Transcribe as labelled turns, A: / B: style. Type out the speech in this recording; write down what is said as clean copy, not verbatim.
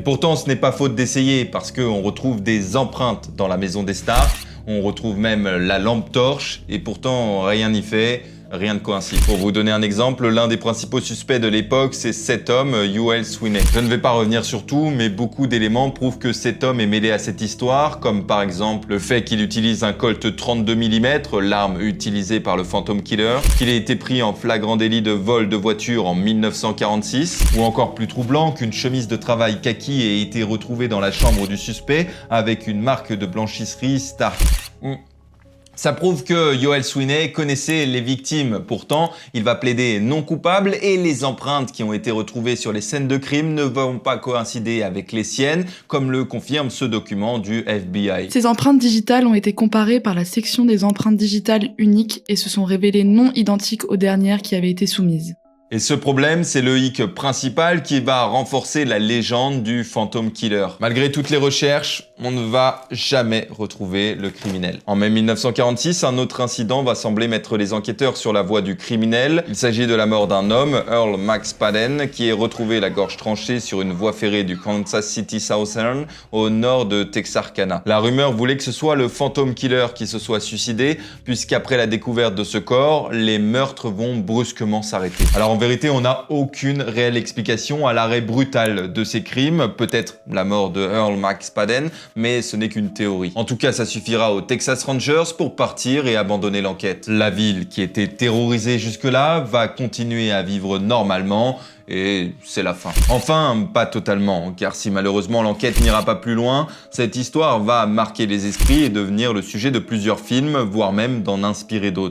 A: pourtant, ce n'est pas faute d'essayer, parce qu'on retrouve des empreintes dans la maison des Stark, on retrouve même la lampe torche, et pourtant rien n'y fait. Rien ne coïncide. Pour vous donner un exemple, l'un des principaux suspects de l'époque, c'est cet homme, Yoel Sweeney. Je ne vais pas revenir sur tout, mais beaucoup d'éléments prouvent que cet homme est mêlé à cette histoire, comme par exemple le fait qu'il utilise un Colt 32 mm, l'arme utilisée par le Phantom Killer, qu'il ait été pris en flagrant délit de vol de voiture en 1946, ou encore plus troublant qu'une chemise de travail kaki ait été retrouvée dans la chambre du suspect avec une marque de blanchisserie Stark. Ça prouve que Yoel Sweeney connaissait les victimes. Pourtant, il va plaider non coupable et les empreintes qui ont été retrouvées sur les scènes de crime ne vont pas coïncider avec les siennes, comme le confirme ce document du FBI.
B: Ces empreintes digitales ont été comparées par la section des empreintes digitales uniques et se sont révélées non identiques aux dernières qui avaient été soumises.
A: Et ce problème, c'est le hic principal qui va renforcer la légende du Phantom Killer. Malgré toutes les recherches, on ne va jamais retrouver le criminel. En mai 1946, un autre incident va sembler mettre les enquêteurs sur la voie du criminel. Il s'agit de la mort d'un homme, Earl Max Paden, qui est retrouvé la gorge tranchée sur une voie ferrée du Kansas City Southern, au nord de Texarkana. La rumeur voulait que ce soit le Phantom Killer qui se soit suicidé, puisqu'après la découverte de ce corps, les meurtres vont brusquement s'arrêter. Alors en vérité, on n'a aucune réelle explication à l'arrêt brutal de ces crimes, peut-être la mort de Earl Max Paden, mais ce n'est qu'une théorie. En tout cas, ça suffira aux Texas Rangers pour partir et abandonner l'enquête. La ville, qui était terrorisée jusque-là, va continuer à vivre normalement, et c'est la fin. Enfin, pas totalement, car si malheureusement l'enquête n'ira pas plus loin, cette histoire va marquer les esprits et devenir le sujet de plusieurs films, voire même d'en inspirer d'autres.